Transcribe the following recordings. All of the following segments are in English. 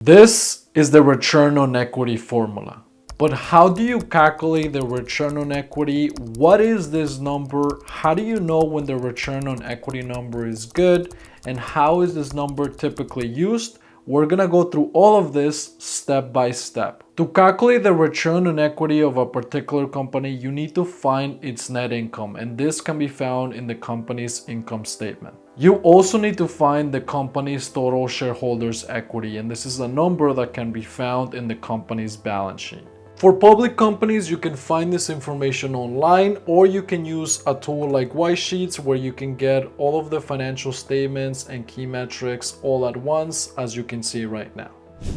This is the return on equity formula. But how do you calculate the return on equity? What is this number? How do you know when the return on equity number is good? And how is this number typically used? We're gonna go through all of this step by step. To calculate the return on equity of a particular company, you need to find its net income, and this can be found in the company's income statement. You also need to find the company's total shareholders' equity, and this is a number that can be found in the company's balance sheet. For public companies, you can find this information online, or you can use a tool like Whitesheets where you can get all of the financial statements and key metrics all at once, as you can see right now.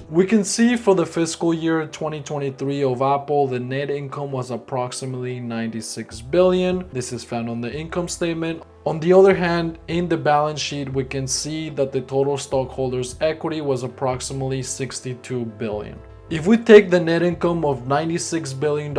We can see for the fiscal year 2023 of Apple, the net income was approximately 96 billion. This is found on the income statement. On the other hand, in the balance sheet, we can see that the total stockholders' equity was approximately 62 billion. If we take the net income of $96 billion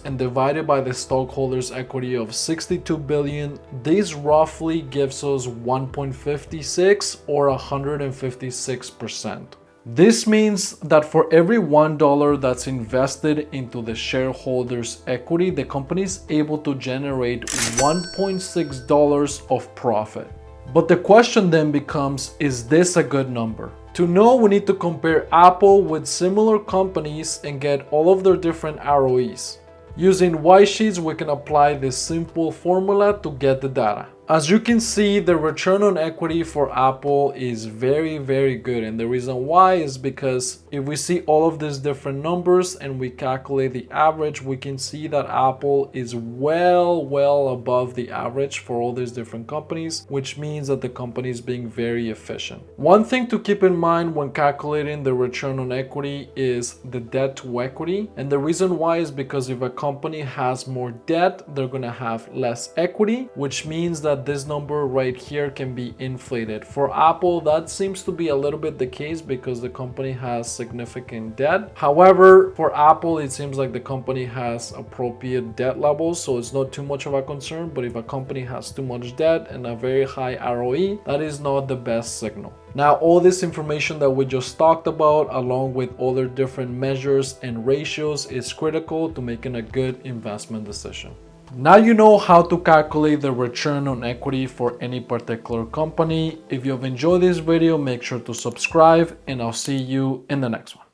and divide it by the stockholders' equity of $62 billion, this roughly gives us 1.56 or 156%. This means that for every $1 that's invested into the shareholders' equity, the company is able to generate $1.6 of profit. But the question then becomes, is this a good number? To know, we need to compare Apple with similar companies and get all of their different ROEs. Using Whitesheets, we can apply this simple formula to get the data. As you can see, the return on equity for Apple is very good, and the reason why is because if we see all of these different numbers and we calculate the average, we can see that Apple is well above the average for all these different companies, which means that the company is being very efficient. One thing to keep in mind when calculating the return on equity is the debt to equity, and the reason why is because if a company has more debt, they're gonna have less equity, which means that this number right here can be inflated. For Apple, that seems to be a little bit the case because the company has significant debt. However, for Apple, it seems like the company has appropriate debt levels, so it's not too much of a concern. But if a company has too much debt and a very high ROE, that is not the best signal. Now, all this information that we just talked about, along with other different measures and ratios, is critical to making a good investment decision. Now you know how to calculate the return on equity for any particular company. If you have enjoyed this video, make sure to subscribe, and I'll see you in the next one.